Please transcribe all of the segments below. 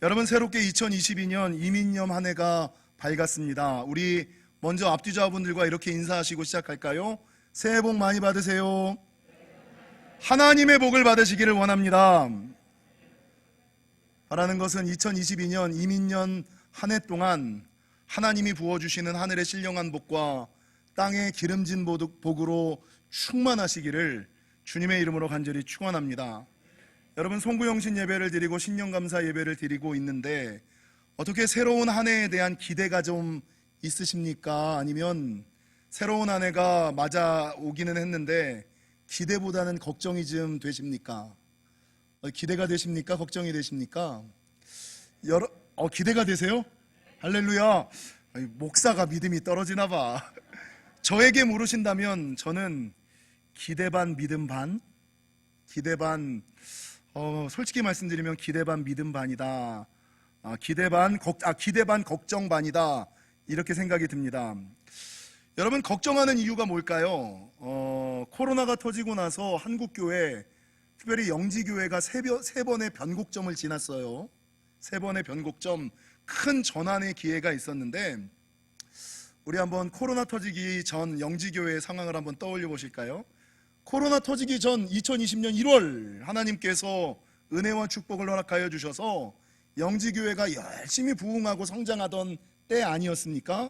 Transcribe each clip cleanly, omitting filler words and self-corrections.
여러분, 새롭게 2022년 이민년 한 해가 밝았습니다. 우리 먼저 앞뒤좌분들과 이렇게 인사하시고 시작할까요? 새해 복 많이 받으세요. 하나님의 복을 받으시기를 원합니다. 바라는 것은 2022년 이민년 한 해 동안 하나님이 부어주시는 하늘의 신령한 복과 땅의 기름진 복으로 충만하시기를 주님의 이름으로 간절히 축원합니다. 여러분, 송구영신 예배를 드리고 신년감사 예배를 드리고 있는데 어떻게 새로운 한 해에 대한 기대가 좀 있으십니까? 아니면 새로운 한 해가 맞아오기는 했는데 기대보다는 걱정이 좀 되십니까? 기대가 되십니까? 걱정이 되십니까? 기대가 되세요? 할렐루야. 목사가 믿음이 떨어지나 봐. 저에게 물으신다면 저는 기대 반 믿음 반? 기대 반, 솔직히 말씀드리면 기대 반 믿음 반이다. 기대 반 걱정 반이다. 이렇게 생각이 듭니다. 여러분, 걱정하는 이유가 뭘까요? 코로나가 터지고 나서 한국교회, 특별히 영지교회가 세 번의 변곡점을 지났어요. 세 번의 변곡점, 큰 전환의 기회가 있었는데 우리 한번 코로나 터지기 전 영지교회의 상황을 한번 떠올려 보실까요? 코로나 터지기 전 2020년 1월 하나님께서 은혜와 축복을 허락하여 주셔서 영지교회가 열심히 부흥하고 성장하던 때 아니었습니까?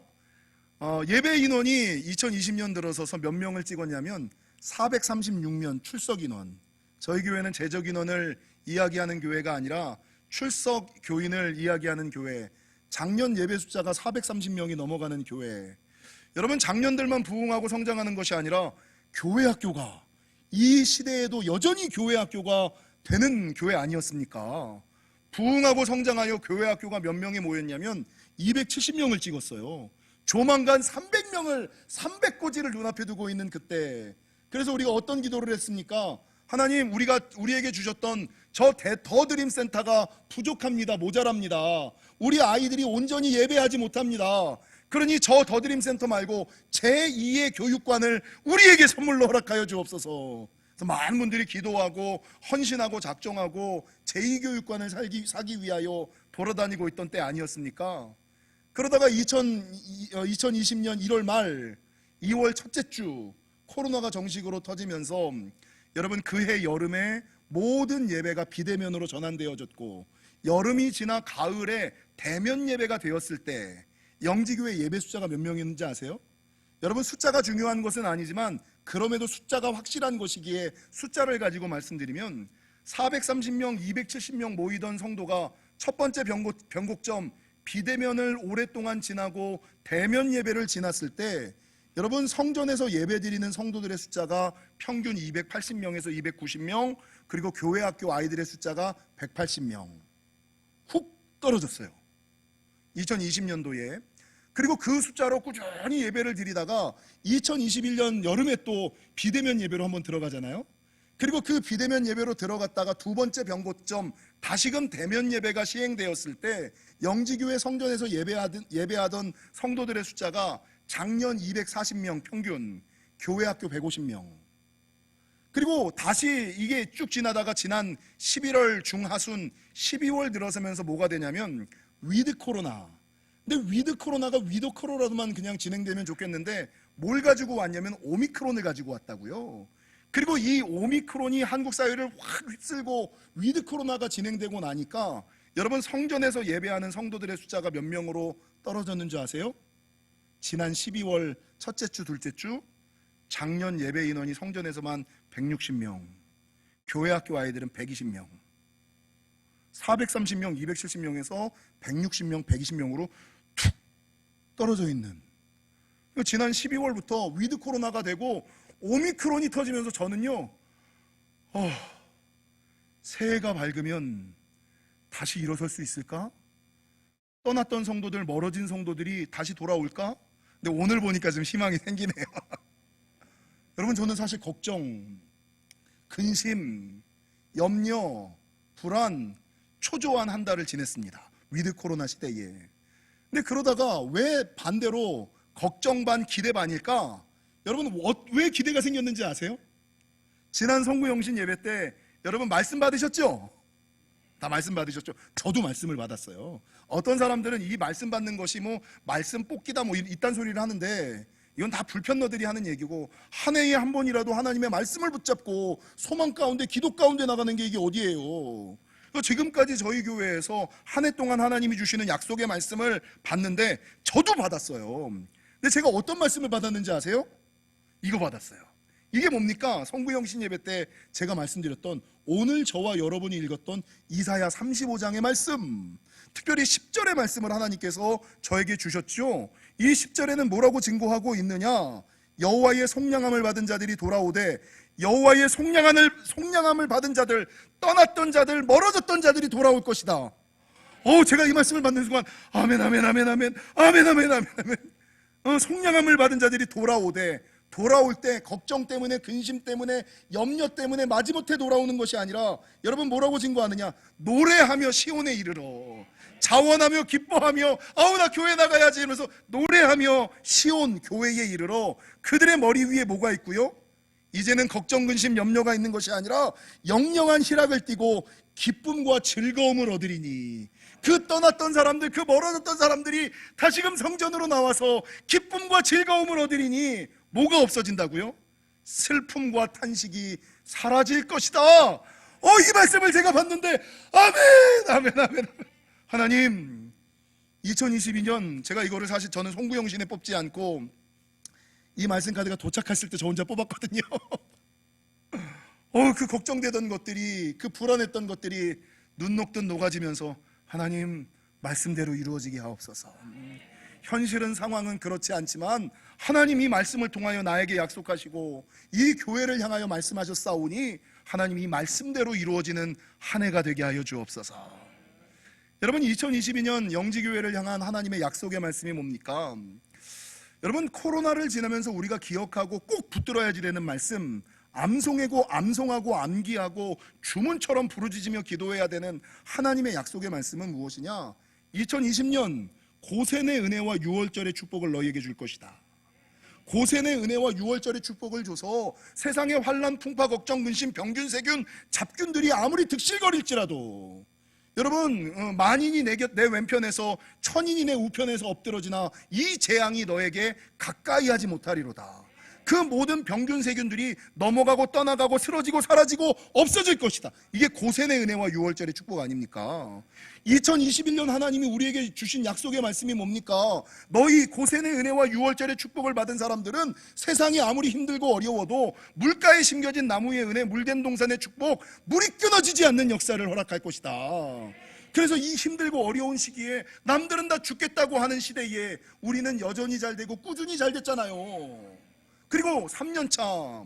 예배 인원이 2020년 들어서서 몇 명을 찍었냐면 436명 출석 인원. 저희 교회는 재적 인원을 이야기하는 교회가 아니라 출석 교인을 이야기하는 교회. 작년 예배 숫자가 430명이 넘어가는 교회. 여러분, 작년들만 부흥하고 성장하는 것이 아니라 교회 학교가 이 시대에도 여전히 교회 학교가 되는 교회 아니었습니까? 부흥하고 성장하여 교회 학교가 몇 명이 모였냐면 270명을 찍었어요. 조만간 300고지를 눈앞에 두고 있는 그때, 그래서 우리가 어떤 기도를 했습니까? 하나님, 우리에게 주셨던 저 더 드림 센터가 부족합니다. 모자랍니다. 우리 아이들이 온전히 예배하지 못합니다. 그러니 저 더 드림 센터 말고 제2의 교육관을 우리에게 선물로 허락하여 주옵소서. 그래서 많은 분들이 기도하고 헌신하고 작정하고 제2교육관을 사기 위하여 돌아다니고 있던 때 아니었습니까? 그러다가 2020년 1월 말 2월 첫째 주 코로나가 정식으로 터지면서 여러분, 그해 여름에 모든 예배가 비대면으로 전환되어졌고 여름이 지나 가을에 대면 예배가 되었을 때 영지교회 예배 숫자가 몇 명이었는지 아세요? 여러분, 숫자가 중요한 것은 아니지만 그럼에도 숫자가 확실한 것이기에 숫자를 가지고 말씀드리면 430명, 270명 모이던 성도가 첫 번째 변곡점 비대면을 오랫동안 지나고 대면 예배를 지났을 때 여러분, 성전에서 예배드리는 성도들의 숫자가 평균 280명에서 290명, 그리고 교회 학교 아이들의 숫자가 180명 훅 떨어졌어요, 2020년도에. 그리고 그 숫자로 꾸준히 예배를 드리다가 2021년 여름에 또 비대면 예배로 한번 들어가잖아요. 그리고 그 비대면 예배로 들어갔다가 두 번째 변곡점 다시금 대면 예배가 시행되었을 때 영지교회 성전에서 예배하던 성도들의 숫자가 작년 240명 평균, 교회 학교 150명. 그리고 다시 이게 쭉 지나다가 지난 11월 중하순 12월 들어서면서 뭐가 되냐면 위드 코로나. 근데 위드 코로나가 위드 코로나로만 그냥 진행되면 좋겠는데 뭘 가지고 왔냐면 오미크론을 가지고 왔다고요. 그리고 이 오미크론이 한국 사회를 확 휩쓸고 위드 코로나가 진행되고 나니까 여러분, 성전에서 예배하는 성도들의 숫자가 몇 명으로 떨어졌는지 아세요? 지난 12월 첫째 주, 둘째 주 작년 예배 인원이 성전에서만 160명, 교회 학교 아이들은 120명, 430명, 270명에서 160명, 120명으로 툭 떨어져 있는. 지난 12월부터 위드 코로나가 되고 오미크론이 터지면서 저는요, 새해가 밝으면 다시 일어설 수 있을까? 떠났던 성도들, 멀어진 성도들이 다시 돌아올까? 근데 오늘 보니까 좀 희망이 생기네요. 여러분, 저는 사실 걱정, 근심, 염려, 불안, 초조한 한 달을 지냈습니다, 위드 코로나 시대에. 근데 그러다가 왜 반대로 걱정 반 기대 반일까? 여러분, 왜 기대가 생겼는지 아세요? 지난 성구영신 예배 때 여러분 말씀 받으셨죠? 다 말씀 받으셨죠? 저도 말씀을 받았어요. 어떤 사람들은 이 말씀 받는 것이 뭐 말씀 뽑기다 뭐 이딴 소리를 하는데, 이건 다 불편너들이 하는 얘기고, 한 해에 한 번이라도 하나님의 말씀을 붙잡고 소망 가운데 기도 가운데 나가는 게 이게 어디예요? 지금까지 저희 교회에서 한 해 동안 하나님이 주시는 약속의 말씀을 받는데 저도 받았어요. 근데 제가 어떤 말씀을 받았는지 아세요? 이거 받았어요. 이게 뭡니까? 성부영신 예배 때 제가 말씀드렸던, 오늘 저와 여러분이 읽었던 이사야 35장의 말씀, 특별히 10절의 말씀을 하나님께서 저에게 주셨죠. 이 10절에는 뭐라고 증거하고 있느냐? 여호와의 속량함을 받은 자들이 돌아오되, 여호와의 속량함을 받은 자들, 떠났던 자들, 멀어졌던 자들이 돌아올 것이다. 제가 이 말씀을 받는 순간 아멘 아멘 아멘 아멘 아멘 아멘 아멘 아멘. 속량함을 받은 자들이 돌아올 때 걱정 때문에, 근심 때문에, 염려 때문에 마지못해 돌아오는 것이 아니라, 여러분 뭐라고 증거하느냐? 노래하며 시온에 이르러, 자원하며 기뻐하며, 나 교회 나가야지 이러면서 노래하며 시온 교회에 이르러, 그들의 머리 위에 뭐가 있고요? 이제는 걱정, 근심, 염려가 있는 것이 아니라 영영한 희락을 띠고 기쁨과 즐거움을 얻으리니, 그 떠났던 사람들, 그 멀어졌던 사람들이 다시금 성전으로 나와서 기쁨과 즐거움을 얻으리니 뭐가 없어진다고요? 슬픔과 탄식이 사라질 것이다. 이 말씀을 제가 봤는데 아멘 아멘 아멘. 하나님, 2022년 제가 이거를 사실 저는 송구영신에 뽑지 않고 이 말씀 카드가 도착했을 때 저 혼자 뽑았거든요. 그 걱정되던 것들이, 그 불안했던 것들이 눈 녹듯 녹아지면서, 하나님 말씀대로 이루어지게 하옵소서. 현실은, 상황은 그렇지 않지만 하나님 이 말씀을 통하여 나에게 약속하시고 이 교회를 향하여 말씀하셨사오니, 하나님 이 말씀대로 이루어지는 한 해가 되게 하여 주옵소서. 여러분, 2022년 영지교회를 향한 하나님의 약속의 말씀이 뭡니까? 여러분, 코로나를 지나면서 우리가 기억하고 꼭 붙들어야지 되는 말씀, 암송하고 암기하고 주문처럼 부르짖으며 기도해야 되는 하나님의 약속의 말씀은 무엇이냐? 2020년 고센의 은혜와 유월절의 축복을 너희에게 줄 것이다. 고센의 은혜와 유월절의 축복을 줘서 세상의 환난, 풍파, 걱정, 근심, 병균, 세균, 잡균들이 아무리 득실거릴지라도, 여러분, 만인이 내 왼편에서 천인이 내 우편에서 엎드러지나 이 재앙이 너에게 가까이 하지 못하리로다. 그 모든 병균, 세균들이 넘어가고 떠나가고 쓰러지고 사라지고 없어질 것이다. 이게 고센의 은혜와 유월절의 축복 아닙니까? 2021년 하나님이 우리에게 주신 약속의 말씀이 뭡니까? 너희 고센의 은혜와 유월절의 축복을 받은 사람들은 세상이 아무리 힘들고 어려워도 물가에 심겨진 나무의 은혜, 물된 동산의 축복, 물이 끊어지지 않는 역사를 허락할 것이다. 그래서 이 힘들고 어려운 시기에, 남들은 다 죽겠다고 하는 시대에 우리는 여전히 잘 되고 꾸준히 잘 됐잖아요. 그리고 3년차,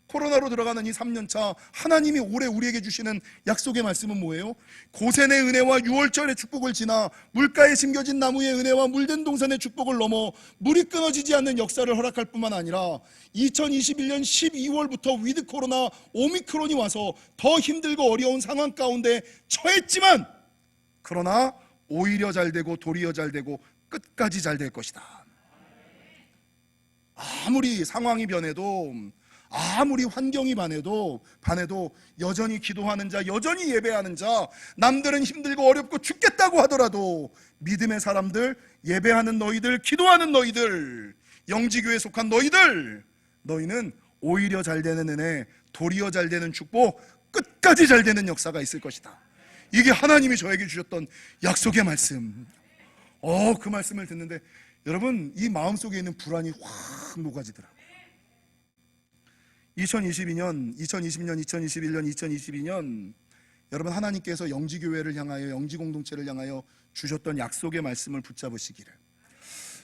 코로나로 들어가는 이 3년차, 하나님이 올해 우리에게 주시는 약속의 말씀은 뭐예요? 고센의 은혜와 유월절의 축복을 지나 물가에 심겨진 나무의 은혜와 물된 동산의 축복을 넘어 물이 끊어지지 않는 역사를 허락할 뿐만 아니라 2021년 12월부터 위드 코로나 오미크론이 와서 더 힘들고 어려운 상황 가운데 처했지만, 그러나 오히려 잘 되고 도리어 잘 되고 끝까지 잘 될 것이다. 아무리 상황이 변해도, 아무리 환경이 반해도 여전히 기도하는 자, 여전히 예배하는 자, 남들은 힘들고 어렵고 죽겠다고 하더라도 믿음의 사람들, 예배하는 너희들, 기도하는 너희들, 영지교회에 속한 너희는 오히려 잘 되는 은혜, 도리어 잘 되는 축복, 끝까지 잘 되는 역사가 있을 것이다. 이게 하나님이 저에게 주셨던 약속의 말씀. 그 말씀을 듣는데 여러분, 이 마음속에 있는 불안이 확 녹아지더라고요. 2020년, 2021년, 2022년 여러분, 하나님께서 영지교회를 향하여, 영지공동체를 향하여 주셨던 약속의 말씀을 붙잡으시기를.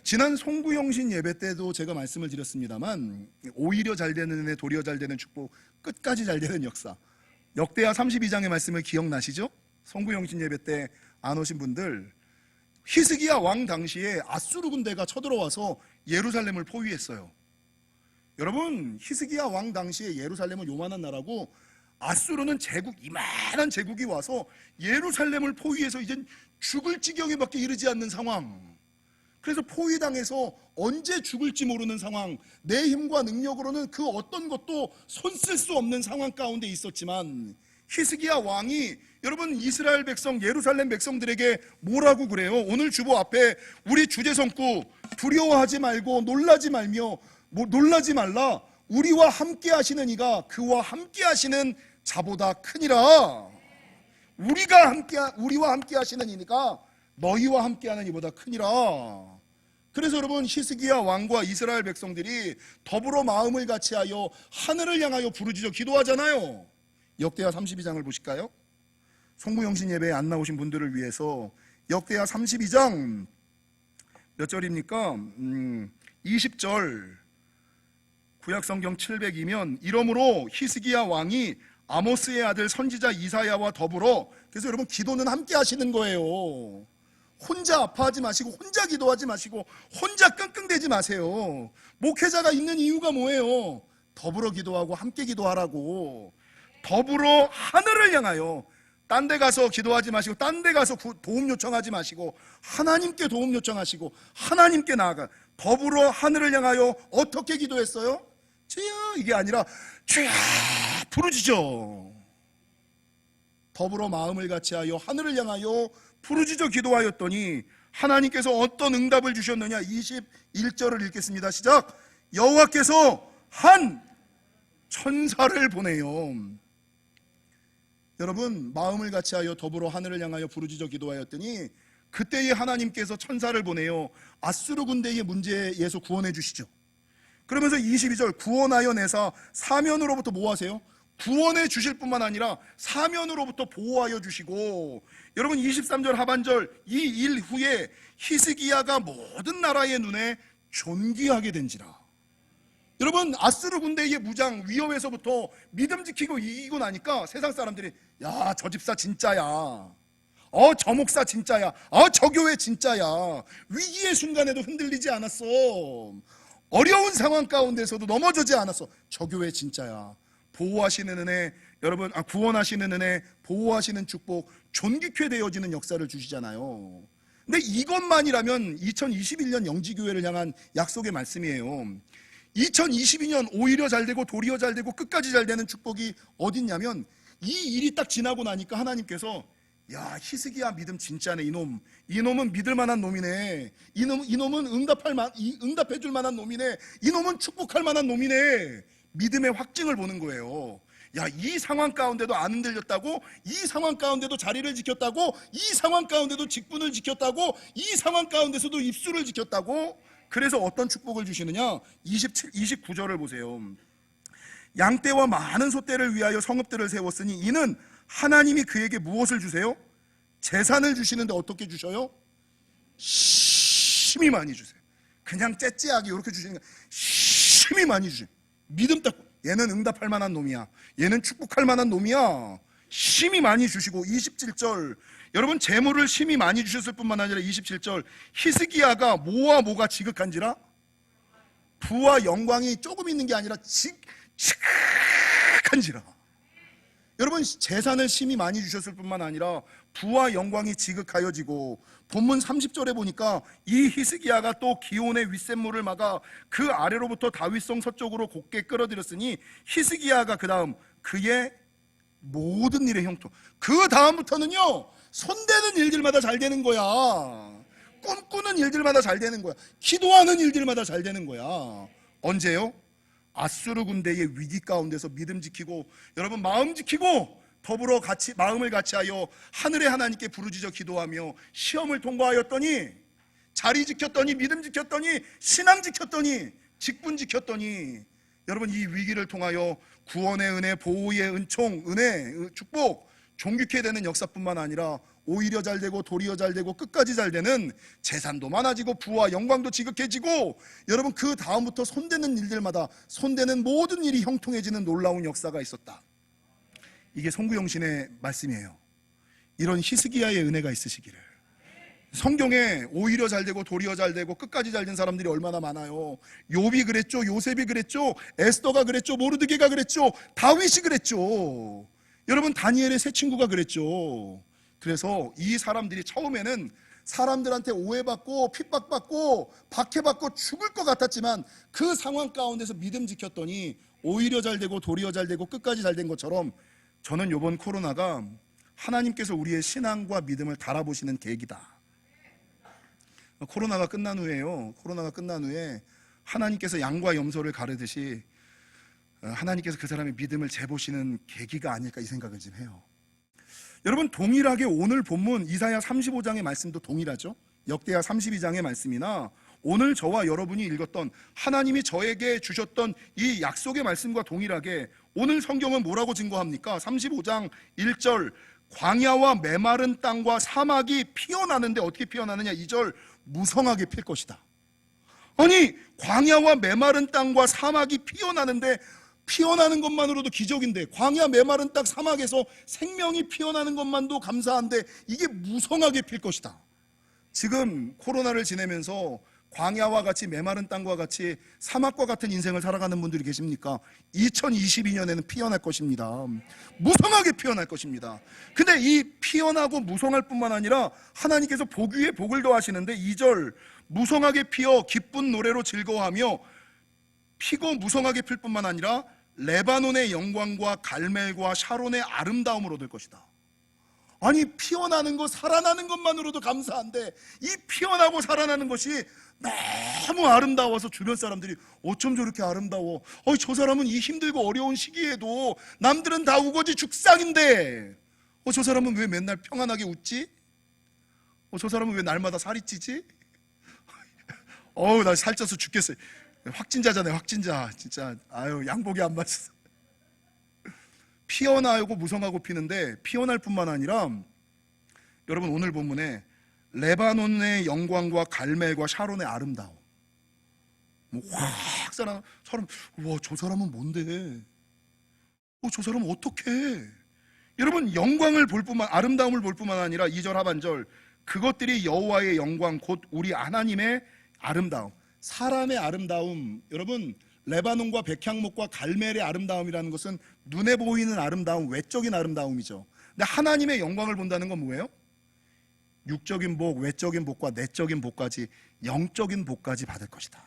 지난 송구영신 예배 때도 제가 말씀을 드렸습니다만, 오히려 잘 되는 은혜, 도리어 잘 되는 축복, 끝까지 잘 되는 역사, 역대하 32장의 말씀을 기억나시죠? 송구영신 예배 때 안 오신 분들, 히스기야 왕 당시에 아수르 군대가 쳐들어와서 예루살렘을 포위했어요. 여러분, 히스기야 왕 당시에 예루살렘은 요만한 나라고, 아수르는 이만한 제국이 와서 예루살렘을 포위해서 이젠 죽을 지경에밖에 이르지 않는 상황. 그래서 포위당해서 언제 죽을지 모르는 상황, 내 힘과 능력으로는 그 어떤 것도 손쓸 수 없는 상황 가운데 있었지만, 히스기야 왕이 여러분 이스라엘 백성, 예루살렘 백성들에게 뭐라고 그래요? 오늘 주보 앞에 우리 주제성구 두려워하지 말고 놀라지 말며 놀라지 말라. 우리와 함께 하시는 이가 그와 함께 하시는 자보다 크니라. 우리와 함께 하시는 이가 너희와 함께 하는 이보다 크니라. 그래서 여러분 히스기야 왕과 이스라엘 백성들이 더불어 마음을 같이하여 하늘을 향하여 부르짖어 기도하잖아요. 역대하 32장을 보실까요? 송구영신 예배에 안 나오신 분들을 위해서 역대하 32장 몇 절입니까? 20절. 구약성경 702면 이러므로 히스기야 왕이 아모스의 아들 선지자 이사야와 더불어, 그래서 여러분 기도는 함께 하시는 거예요. 혼자 아파하지 마시고 혼자 기도하지 마시고 혼자 끙끙대지 마세요. 목회자가 있는 이유가 뭐예요? 더불어 기도하고 함께 기도하라고. 더불어 하늘을 향하여, 딴 데 가서 기도하지 마시고 딴 데 가서 도움 요청하지 마시고 하나님께 도움 요청하시고 하나님께 나아가 더불어 하늘을 향하여 어떻게 기도했어요? 주여 이게 아니라 주여 부르짖어. 더불어 마음을 같이하여 하늘을 향하여 부르짖어 기도하였더니 하나님께서 어떤 응답을 주셨느냐. 21절을 읽겠습니다. 시작. 여호와께서 한 천사를 보내요. 여러분 마음을 같이하여 더불어 하늘을 향하여 부르짖어 기도하였더니 그때에 하나님께서 천사를 보내요. 아수르 군대의 문제에서 구원해 주시죠. 그러면서 22절 구원하여 내사 사면으로부터 뭐 하세요? 구원해 주실 뿐만 아니라 사면으로부터 보호하여 주시고, 여러분 23절 하반절 이 일 후에 히스기야가 모든 나라의 눈에 존귀하게 된지라. 여러분 아수르 군대의 무장 위협에서부터 믿음 지키고 이기고 나니까 세상 사람들이 야 저 집사 진짜야, 저 목사 진짜야, 저 교회 진짜야. 위기의 순간에도 흔들리지 않았어. 어려운 상황 가운데서도 넘어지지 않았어. 저 교회 진짜야. 보호하시는 은혜, 여러분 구원하시는 은혜, 보호하시는 축복, 존귀케 되어지는 역사를 주시잖아요. 근데 이것만이라면 2021년 영지교회를 향한 약속의 말씀이에요. 2022년 오히려 잘되고 도리어 잘되고 끝까지 잘되는 축복이 어딨냐면, 이 일이 딱 지나고 나니까 하나님께서 야 히스기야 믿음 진짜네. 이놈은 믿을 만한 놈이네. 이놈은 응답해 줄 만한 놈이네. 이놈은 축복할 만한 놈이네. 믿음의 확증을 보는 거예요. 야, 이 상황 가운데도 안 흔들렸다고, 이 상황 가운데도 자리를 지켰다고, 이 상황 가운데도 직분을 지켰다고, 이 상황 가운데서도 입술을 지켰다고. 그래서 어떤 축복을 주시느냐. 29절을 보세요. 양떼와 많은 소떼를 위하여 성읍들을 세웠으니 이는 하나님이 그에게 무엇을 주세요? 재산을 주시는데 어떻게 주셔요? 심히 많이 주세요. 그냥 째째하게 이렇게 주시는 게 심히 많이 주세요. 믿음 딱 얘는 응답할 만한 놈이야, 얘는 축복할 만한 놈이야. 심히 많이 주시고 27절 여러분 재물을 심히 많이 주셨을 뿐만 아니라 27절 히스기야가 뭐와 뭐가 지극한지라. 부와 영광이 조금 있는 게 아니라 지극한지라. 여러분 재산을 심히 많이 주셨을 뿐만 아니라 부와 영광이 지극하여지고, 본문 30절에 보니까 이 히스기야가 또 기온의 윗샘물을 막아 그 아래로부터 다윗성 서쪽으로 곧게 끌어들였으니 히스기야가 그 다음 그의 모든 일의 형통, 그 다음부터는요 손대는 일들마다 잘 되는 거야. 꿈꾸는 일들마다 잘 되는 거야. 기도하는 일들마다 잘 되는 거야. 언제요? 아수르 군대의 위기 가운데서 믿음 지키고, 여러분 마음 지키고 더불어 같이 마음을 같이하여 하늘의 하나님께 부르짖어 기도하며 시험을 통과하였더니, 자리 지켰더니, 믿음 지켰더니, 신앙 지켰더니, 직분 지켰더니, 여러분 이 위기를 통하여 구원의 은혜, 보호의 은총, 은혜, 축복, 존귀케 되는 역사뿐만 아니라 오히려 잘되고 도리어 잘되고 끝까지 잘되는 재산도 많아지고 부와 영광도 지극해지고, 여러분 그 다음부터 손대는 일들마다 손대는 모든 일이 형통해지는 놀라운 역사가 있었다. 이게 송구영신의 말씀이에요. 이런 히스기야의 은혜가 있으시기를. 성경에 오히려 잘되고 도리어 잘되고 끝까지 잘된 사람들이 얼마나 많아요. 욥이 그랬죠, 요셉이 그랬죠, 에스더가 그랬죠, 모르드게가 그랬죠, 다윗이 그랬죠. 여러분 다니엘의 세 친구가 그랬죠. 그래서 이 사람들이 처음에는 사람들한테 오해받고 핍박받고 박해받고 죽을 것 같았지만 그 상황 가운데서 믿음 지켰더니 오히려 잘되고 도리어 잘되고 끝까지 잘된 것처럼 저는 이번 코로나가 하나님께서 우리의 신앙과 믿음을 달아보시는 계기다. 코로나가 끝난 후에 하나님께서 양과 염소를 가르듯이 하나님께서 그 사람의 믿음을 재보시는 계기가 아닐까 이 생각을 좀 해요. 여러분, 동일하게 오늘 본문 이사야 35장의 말씀도 동일하죠. 역대하 32장의 말씀이나 오늘 저와 여러분이 읽었던 하나님이 저에게 주셨던 이 약속의 말씀과 동일하게 오늘 성경은 뭐라고 증거합니까? 35장 1절, 광야와 메마른 땅과 사막이 피어나는데 어떻게 피어나느냐? 2절, 무성하게 필 것이다. 아니, 광야와 메마른 땅과 사막이 피어나는데 피어나는 것만으로도 기적인데, 광야 메마른 땅 사막에서 생명이 피어나는 것만도 감사한데 이게 무성하게 필 것이다. 지금 코로나를 지내면서 광야와 같이 메마른 땅과 같이 사막과 같은 인생을 살아가는 분들이 계십니까? 2022년에는 피어날 것입니다. 무성하게 피어날 것입니다. 근데 이 피어나고 무성할 뿐만 아니라 하나님께서 복 위에 복을 더하시는데 2절, 무성하게 피어 기쁜 노래로 즐거워하며, 피고 무성하게 필 뿐만 아니라 레바논의 영광과 갈멜과 샤론의 아름다움으로 될 것이다. 아니, 피어나는 것, 살아나는 것만으로도 감사한데 이 피어나고 살아나는 것이 너무 아름다워서 주변 사람들이 어쩜 저렇게 아름다워, 저 사람은 이 힘들고 어려운 시기에도 남들은 다 우거지 죽상인데 저 사람은 왜 맨날 평안하게 웃지? 저 사람은 왜 날마다 살이 찌지? 나 살쪄서 죽겠어요. 확진자잖아요, 확진자. 진짜 양복이 안 맞았어. 피어나고 무성하고 피는데 피어날 뿐만 아니라 여러분, 오늘 본문에 레바논의 영광과 갈멜과 샤론의 아름다움, 확 사람, 와, 저 사람은 뭔데? 저 사람은 어떻게? 여러분, 영광을 볼 뿐만, 아름다움을 볼 뿐만 아니라 2절 하반절, 그것들이 여호와의 영광 곧 우리 하나님의 아름다움. 사람의 아름다움, 여러분, 레바논과 백향목과 갈멜의 아름다움이라는 것은 눈에 보이는 아름다움, 외적인 아름다움이죠. 근데 하나님의 영광을 본다는 건 뭐예요? 육적인 복, 외적인 복과 내적인 복까지, 영적인 복까지 받을 것이다.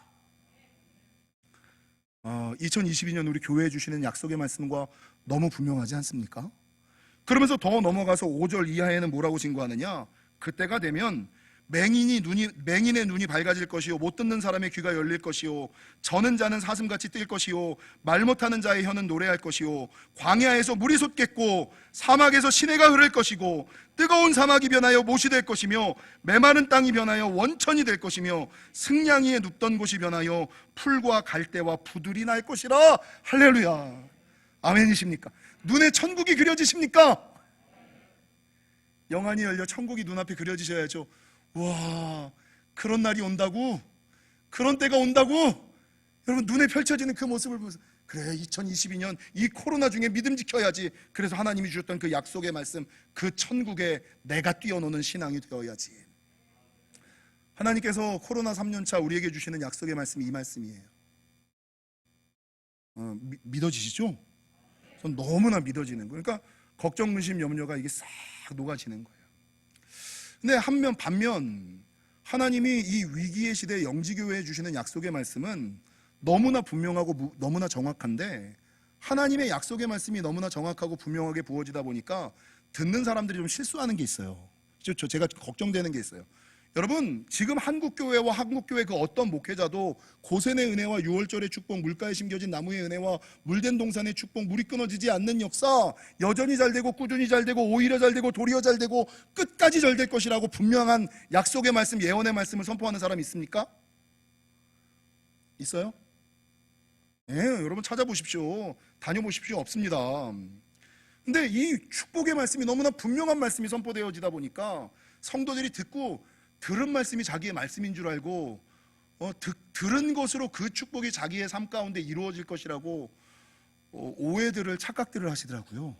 2022년 우리 교회에 주시는 약속의 말씀과 너무 분명하지 않습니까? 그러면서 더 넘어가서 5절 이하에는 뭐라고 증거하느냐? 그때가 되면 맹인의 눈이 밝아질 것이요, 못 듣는 사람의 귀가 열릴 것이요, 저는 자는 사슴같이 뛸 것이요, 말 못하는 자의 혀는 노래할 것이요, 광야에서 물이 솟겠고 사막에서 시내가 흐를 것이고, 뜨거운 사막이 변하여 못이 될 것이며 메마른 땅이 변하여 원천이 될 것이며 승냥이에 눕던 곳이 변하여 풀과 갈대와 부들이 날 것이라. 할렐루야. 아멘이십니까? 눈에 천국이 그려지십니까? 영안이 열려 천국이 눈앞에 그려지셔야죠. 와, 그런 날이 온다고? 그런 때가 온다고? 여러분, 눈에 펼쳐지는 그 모습을 보면서, 그래, 2022년 이 코로나 중에 믿음 지켜야지. 그래서 하나님이 주셨던 그 약속의 말씀, 그 천국에 내가 뛰어노는 신앙이 되어야지. 하나님께서 코로나 3년차 우리에게 주시는 약속의 말씀이 이 말씀이에요. 믿어지시죠? 전 너무나 믿어지는 거예요. 그러니까 걱정, 근심, 염려가 이게 싹 녹아지는 거예요. 근데 반면 하나님이 이 위기의 시대에 영지교회에 주시는 약속의 말씀은 너무나 분명하고 너무나 정확한데, 하나님의 약속의 말씀이 너무나 정확하고 분명하게 부어지다 보니까 듣는 사람들이 좀 실수하는 게 있어요. 제가 걱정되는 게 있어요. 여러분, 지금 한국교회와 한국교회 그 어떤 목회자도 고센의 은혜와 6월절의 축복, 물가에 심겨진 나무의 은혜와 물된 동산의 축복, 물이 끊어지지 않는 역사, 여전히 잘 되고 꾸준히 잘 되고 오히려 잘 되고 도리어 잘 되고 끝까지 잘 될 것이라고 분명한 약속의 말씀, 예언의 말씀을 선포하는 사람이 있습니까? 있어요? 네, 여러분 찾아보십시오. 다녀보십시오. 없습니다. 근데 이 축복의 말씀이 너무나 분명한 말씀이 선포되어지다 보니까 성도들이 듣고 들은 말씀이 자기의 말씀인 줄 알고 들은 것으로 그 축복이 자기의 삶 가운데 이루어질 것이라고 오해들을, 착각들을 하시더라고요.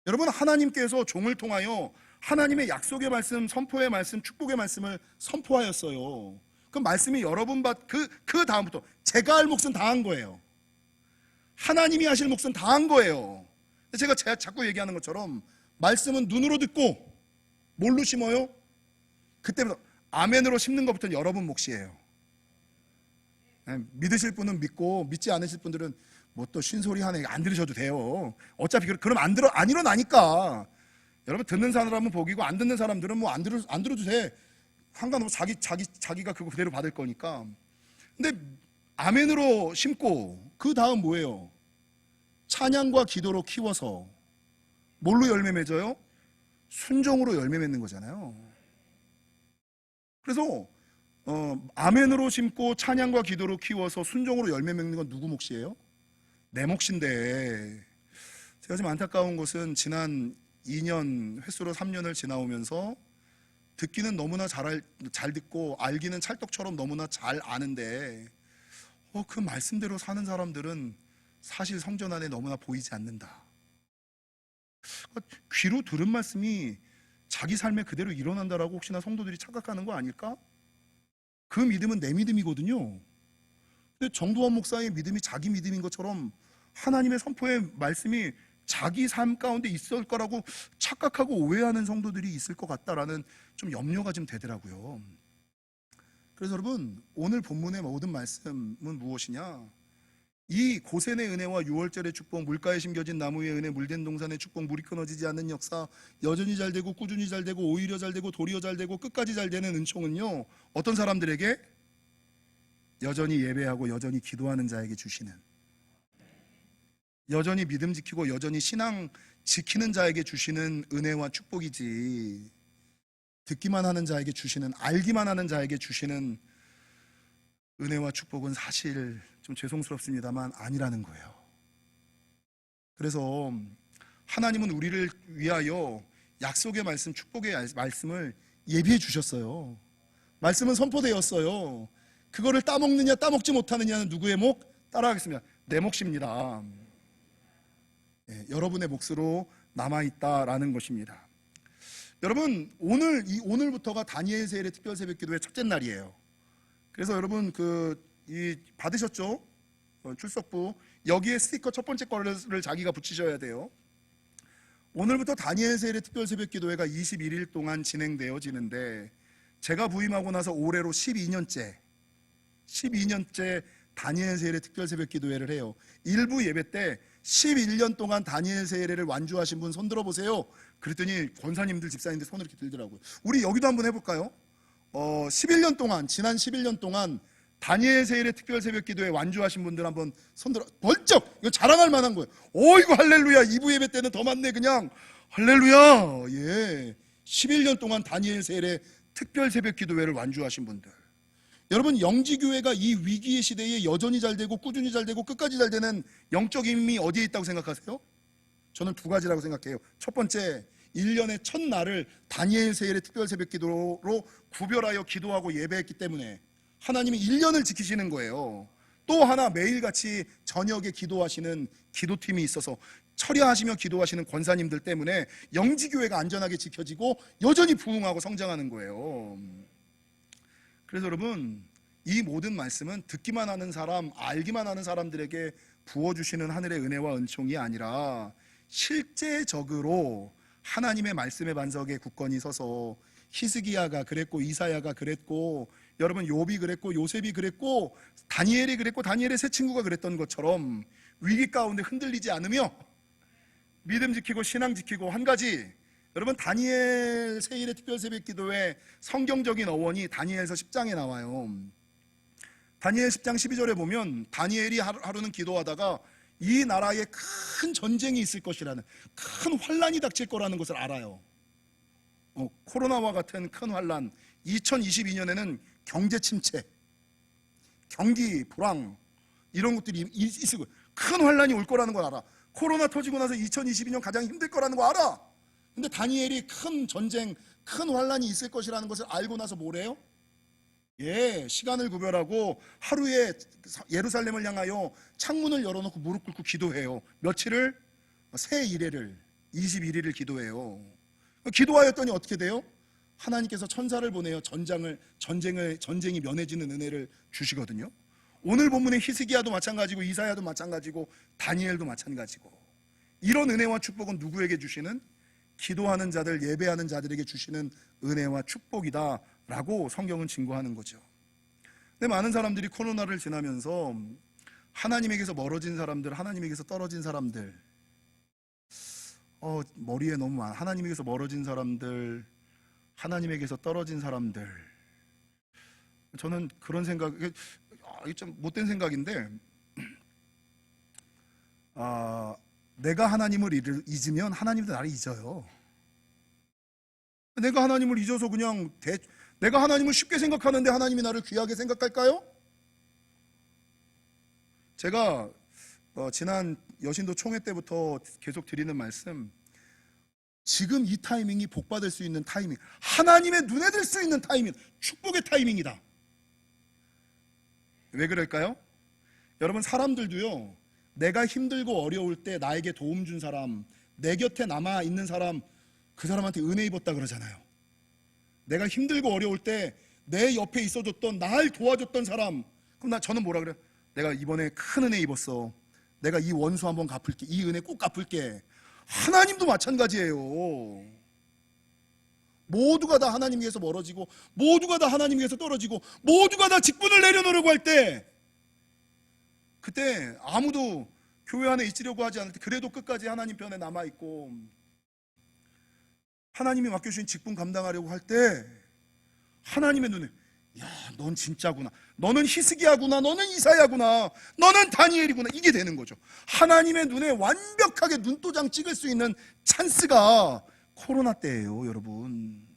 여러분, 하나님께서 종을 통하여 하나님의 약속의 말씀, 선포의 말씀, 축복의 말씀을 선포하였어요. 그 말씀이 여러분 그 다음부터 제가 할 몫은 다 한 거예요. 하나님이 하실 몫은 다 한 거예요. 제가 자꾸 얘기하는 것처럼 말씀은 눈으로 듣고 뭘로 심어요? 그때부터 아멘으로 심는 것부터는 여러분 몫이에요. 믿으실 분은 믿고 믿지 않으실 분들은 뭐 또 쉰소리 하네. 안 들으셔도 돼요. 어차피 그럼 안 일어나니까. 여러분, 듣는 사람은 복이고 안 듣는 사람들은 뭐 안 들어도 돼. 상관없어. 자기가 그거 그대로 받을 거니까. 근데 아멘으로 심고 그 다음 뭐예요? 찬양과 기도로 키워서 뭘로 열매 맺어요? 순종으로 열매 맺는 거잖아요. 그래서 아멘으로 심고 찬양과 기도로 키워서 순종으로 열매 맺는 건 누구 몫이에요? 내 몫인데, 제가 좀 안타까운 것은 지난 2년 횟수로 3년을 지나오면서 듣기는 너무나 잘 듣고 알기는 찰떡처럼 너무나 잘 아는데 그 말씀대로 사는 사람들은 사실 성전 안에 너무나 보이지 않는다. 귀로 들은 말씀이 자기 삶에 그대로 일어난다라고 혹시나 성도들이 착각하는 거 아닐까? 그 믿음은 내 믿음이거든요. 근데 정두환 목사의 믿음이 자기 믿음인 것처럼 하나님의 선포의 말씀이 자기 삶 가운데 있을 거라고 착각하고 오해하는 성도들이 있을 것 같다라는 좀 염려가 좀 되더라고요. 그래서 여러분, 오늘 본문의 모든 말씀은 무엇이냐? 이 고센의 은혜와 유월절의 축복, 물가에 심겨진 나무의 은혜, 물된 동산의 축복, 물이 끊어지지 않는 역사, 여전히 잘 되고 꾸준히 잘 되고 오히려 잘 되고 도리어 잘 되고 끝까지 잘 되는 은총은요, 어떤 사람들에게? 여전히 예배하고 여전히 기도하는 자에게 주시는, 여전히 믿음 지키고 여전히 신앙 지키는 자에게 주시는 은혜와 축복이지, 듣기만 하는 자에게 주시는, 알기만 하는 자에게 주시는 은혜와 축복은 사실 좀 죄송스럽습니다만 아니라는 거예요. 그래서 하나님은 우리를 위하여 약속의 말씀, 축복의 말씀을 예비해 주셨어요. 말씀은 선포되었어요. 그거를 따먹느냐 따먹지 못하느냐는 누구의 몫? 따라하겠습니다. 내 몫입니다. 여러분의 몫으로 남아있다라는 것입니다. 여러분, 오늘부터가 다니엘 세일의 특별 새벽 기도의 첫째 날이에요. 그래서 여러분 받으셨죠? 출석부 여기에 스티커 첫 번째 거를 자기가 붙이셔야 돼요. 오늘부터 다니엘 세일의 특별 새벽 기도회가 21일 동안 진행되어지는데, 제가 부임하고 나서 올해로 12년째 다니엘 세일의 특별 새벽 기도회를 해요. 일부 예배 때 11년 동안 다니엘 세일을 완주하신 분 손 들어보세요. 그랬더니 권사님들, 집사님들 손을 이렇게 들더라고요. 우리 여기도 한번 해볼까요? 11년 동안, 지난 11년 동안 다니엘 세일의 특별 새벽 기도에 완주하신 분들 한번 손들어. 벌쩍! 이거 자랑할 만한 거예요. 이거 할렐루야. 2부 예배 때는 더 많네. 그냥 할렐루야. 예, 11년 동안 다니엘 세일의 특별 새벽 기도회를 완주하신 분들. 여러분, 영지교회가 이 위기의 시대에 여전히 잘 되고 꾸준히 잘 되고 끝까지 잘 되는 영적 힘이 어디에 있다고 생각하세요? 저는 두 가지라고 생각해요. 첫 번째, 1년의 첫날을 다니엘 세일의 특별 새벽 기도로 구별하여 기도하고 예배했기 때문에 하나님이 1년을 지키시는 거예요. 또 하나, 매일같이 저녁에 기도하시는 기도팀이 있어서 철야하시며 기도하시는 권사님들 때문에 영지교회가 안전하게 지켜지고 여전히 부흥하고 성장하는 거예요. 그래서 여러분, 이 모든 말씀은 듣기만 하는 사람, 알기만 하는 사람들에게 부어주시는 하늘의 은혜와 은총이 아니라 실제적으로 하나님의 말씀의 반석에 굳건히 서서, 히스기야가 그랬고 이사야가 그랬고 여러분 욥이 그랬고 요셉이 그랬고 다니엘이 그랬고 다니엘의 세 친구가 그랬던 것처럼 위기 가운데 흔들리지 않으며 믿음 지키고 신앙 지키고, 한 가지, 여러분 다니엘 세일의 특별 새벽 기도의 성경적인 어원이 다니엘서 10장에 나와요. 다니엘 10장 12절에 보면 다니엘이 하루는 기도하다가 이 나라에 큰 전쟁이 있을 것이라는, 큰 환란이 닥칠 거라는 것을 알아요. 코로나와 같은 큰 환란, 2022년에는 경제 침체, 경기 불황 이런 것들이 있을 거예요. 큰 환란이 올 거라는 걸 알아. 코로나 터지고 나서 2022년 가장 힘들 거라는 거 알아. 근데 다니엘이 큰 전쟁, 큰 환란이 있을 것이라는 것을 알고 나서 뭐래요? 시간을 구별하고 하루에 예루살렘을 향하여 창문을 열어놓고 무릎 꿇고 기도해요. 며칠을? 새 이래를 21일을 기도해요. 기도하였더니 어떻게 돼요? 하나님께서 천사를 보내요. 전쟁이 면해지는 은혜를 주시거든요. 오늘 본문의 히스기야도 마찬가지고 이사야도 마찬가지고 다니엘도 마찬가지고, 이런 은혜와 축복은 누구에게 주시는? 기도하는 자들, 예배하는 자들에게 주시는 은혜와 축복이다라고 성경은 증거하는 거죠. 근데 많은 사람들이 코로나를 지나면서 하나님에게서 멀어진 사람들, 하나님에게서 떨어진 사람들, 머리에 너무 많아. 하나님에게서 멀어진 사람들, 하나님에게서 떨어진 사람들. 저는 그런 생각, 이게 좀 못된 생각인데, 내가 하나님을 잊으면 하나님도 나를 잊어요. 내가 하나님을 잊어서 그냥 내가 하나님을 쉽게 생각하는데 하나님이 나를 귀하게 생각할까요? 제가 지난 여신도 총회 때부터 계속 드리는 말씀, 지금 이 타이밍이 복받을 수 있는 타이밍, 하나님의 눈에 들 수 있는 타이밍, 축복의 타이밍이다. 왜 그럴까요? 여러분, 사람들도요, 내가 힘들고 어려울 때 나에게 도움 준 사람, 내 곁에 남아 있는 사람, 그 사람한테 은혜 입었다 그러잖아요. 내가 힘들고 어려울 때 내 옆에 있어줬던, 날 도와줬던 사람, 그럼 저는 뭐라 그래요? 내가 이번에 큰 은혜 입었어. 내가 이 원수 한번 갚을게. 이 은혜 꼭 갚을게. 하나님도 마찬가지예요. 모두가 다 하나님께서 멀어지고, 모두가 다 하나님께서 떨어지고, 모두가 다 직분을 내려놓으려고 할 때, 그때 아무도 교회 안에 있으려고 하지 않을 때, 그래도 끝까지 하나님 편에 남아있고, 하나님이 맡겨주신 직분 감당하려고 할 때, 하나님의 눈에, 야, 넌 진짜구나, 너는 히스기야구나, 너는 이사야구나, 너는 다니엘이구나, 이게 되는 거죠. 하나님의 눈에 완벽하게 눈도장 찍을 수 있는 찬스가 코로나 때예요, 여러분.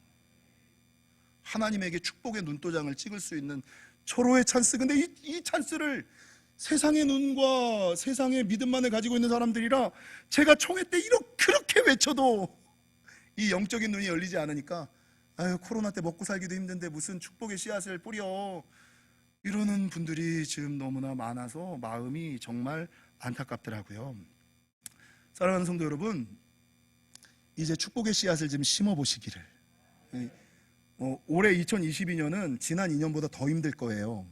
하나님에게 축복의 눈도장을 찍을 수 있는 초로의 찬스. 근데 이 찬스를 세상의 눈과 세상의 믿음만을 가지고 있는 사람들이라, 제가 총회 때 그렇게 외쳐도 이 영적인 눈이 열리지 않으니까, 아유, 코로나 때 먹고 살기도 힘든데 무슨 축복의 씨앗을 뿌려, 이러는 분들이 지금 너무나 많아서 마음이 정말 안타깝더라고요. 사랑하는 성도 여러분, 이제 축복의 씨앗을 좀 심어보시기를. 올해 2022년은 지난 2년보다 더 힘들 거예요.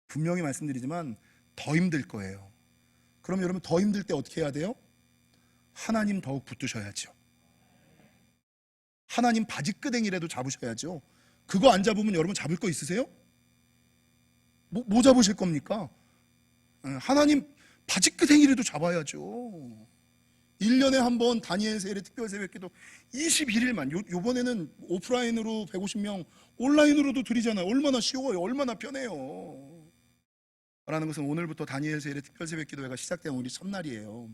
분명히 말씀드리지만 더 힘들 거예요. 그럼 여러분, 더 힘들 때 어떻게 해야 돼요? 하나님 더욱 붙드셔야죠. 하나님 바지끄댕이라도 잡으셔야죠. 그거 안 잡으면 여러분 잡을 거 있으세요? 뭐 잡으실 겁니까? 하나님 바지끄댕이라도 잡아야죠. 1년에 한 번 다니엘 세례 특별 새벽기도 21일만, 요번에는 오프라인으로 150명, 온라인으로도 드리잖아요. 얼마나 쉬워요, 얼마나 편해요. 라는 것은 오늘부터 다니엘 세례 특별 새벽기도회가 시작된 우리 첫날이에요.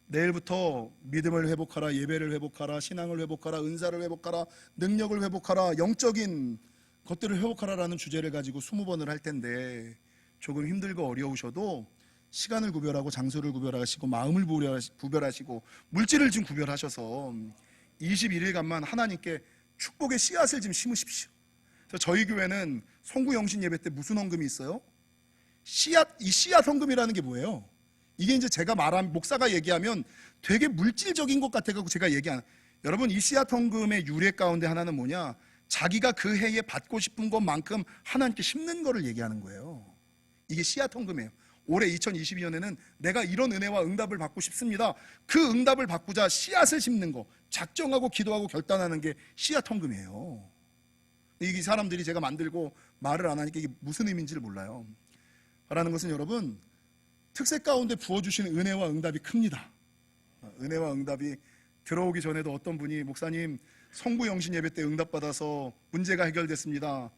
내일부터 믿음을 회복하라, 예배를 회복하라, 신앙을 회복하라, 은사를 회복하라, 능력을 회복하라, 영적인 것들을 회복하라라는 주제를 가지고 20번을 할 텐데, 조금 힘들고 어려우셔도 시간을 구별하고 장소를 구별하시고 마음을 구별하시고 물질을 좀 구별하셔서 21일간만 하나님께 축복의 씨앗을 좀 심으십시오. 그래서 저희 교회는 송구영신 예배 때 무슨 헌금이 있어요? 이 씨앗 헌금이라는 게 뭐예요? 이게 이제 제가 말한, 목사가 얘기하면 되게 물질적인 것 같아가지고 제가 얘기하는, 여러분, 이 씨앗 헌금의 유래 가운데 하나는 뭐냐? 자기가 그 해에 받고 싶은 것만큼 하나님께 심는 거를 얘기하는 거예요. 이게 씨앗 헌금이에요. 올해 2022년에는 내가 이런 은혜와 응답을 받고 싶습니다. 그 응답을 받고자 씨앗을 심는 거, 작정하고 기도하고 결단하는 게 씨앗 헌금이에요. 이 사람들이 제가 만들고 말을 안 하니까 이게 무슨 의미인지를 몰라요. 라는 것은 여러분, 특세 가운데 부어주시는 은혜와 응답이 큽니다. 은혜와 응답이 들어오기 전에도 어떤 분이, 목사님 성부영신 예배 때 응답받아서 문제가 해결됐습니다.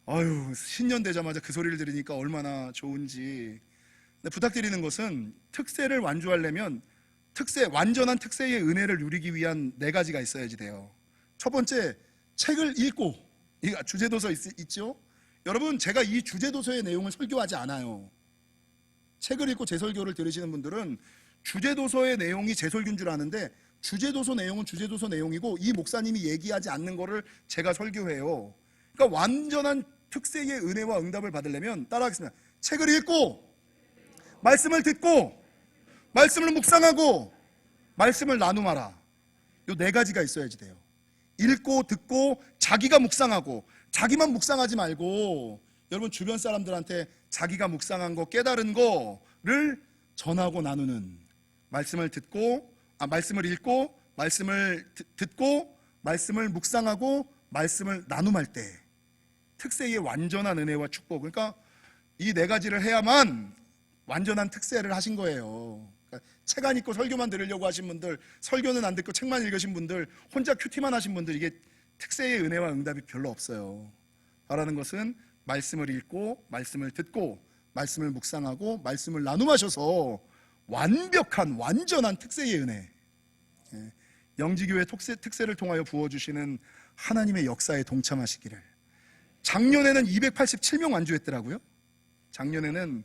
아유, 신년 되자마자 그 소리를 들으니까 얼마나 좋은지. 근데 부탁드리는 것은, 특세를 완주하려면 완전한 특세의 은혜를 누리기 위한 4가지가 있어야지 돼요. 첫 번째, 책을 읽고, 이 주제도서 있죠? 여러분, 제가 이 주제도서의 내용을 설교하지 않아요. 책을 읽고 제 설교를 들으시는 분들은 주제도서의 내용이 제 설교인 줄 아는데, 주제도서 내용은 주제도서 내용이고 이 목사님이 얘기하지 않는 거를 제가 설교해요. 그러니까 완전한 특세의 은혜와 응답을 받으려면 따라하겠습니다. 책을 읽고, 말씀을 듣고, 말씀을 묵상하고, 말씀을 나눔하라. 요 4가지가 있어야지 돼요. 읽고, 듣고, 자기가 묵상하고. 자기만 묵상하지 말고 여러분, 주변 사람들한테 자기가 묵상한 거, 깨달은 거를 전하고 나누는, 말씀을 읽고, 말씀을 듣고, 말씀을 묵상하고, 말씀을 나눔할 때 특세의 완전한 은혜와 축복. 그러니까 이 네 가지를 해야만 완전한 특세를 하신 거예요. 그러니까 책 안 읽고 설교만 들으려고 하신 분들, 설교는 안 듣고 책만 읽으신 분들, 혼자 큐티만 하신 분들, 이게 특세의 은혜와 응답이 별로 없어요. 바라는 것은 말씀을 읽고 말씀을 듣고 말씀을 묵상하고 말씀을 나눔하셔서 완벽한 완전한 특세의 은혜, 영지교회 특세를 통하여 부어주시는 하나님의 역사에 동참하시기를. 작년에는 287명 완주했더라고요. 작년에는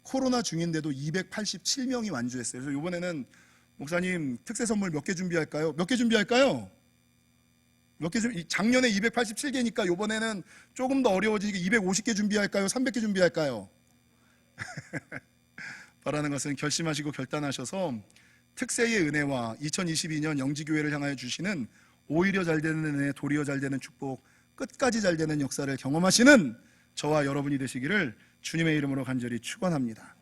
코로나 중인데도 287명이 완주했어요. 그래서 이번에는 목사님 특세 선물 몇 개 준비할까요? 몇 개 준비할까요? 작년에 287개니까 이번에는 조금 더 어려워지니까 250개 준비할까요? 300개 준비할까요? 바라는 것은 결심하시고 결단하셔서 특세의 은혜와 2022년 영지교회를 향하여 주시는 오히려 잘 되는 은혜, 도리어 잘 되는 축복, 끝까지 잘 되는 역사를 경험하시는 저와 여러분이 되시기를 주님의 이름으로 간절히 축원합니다.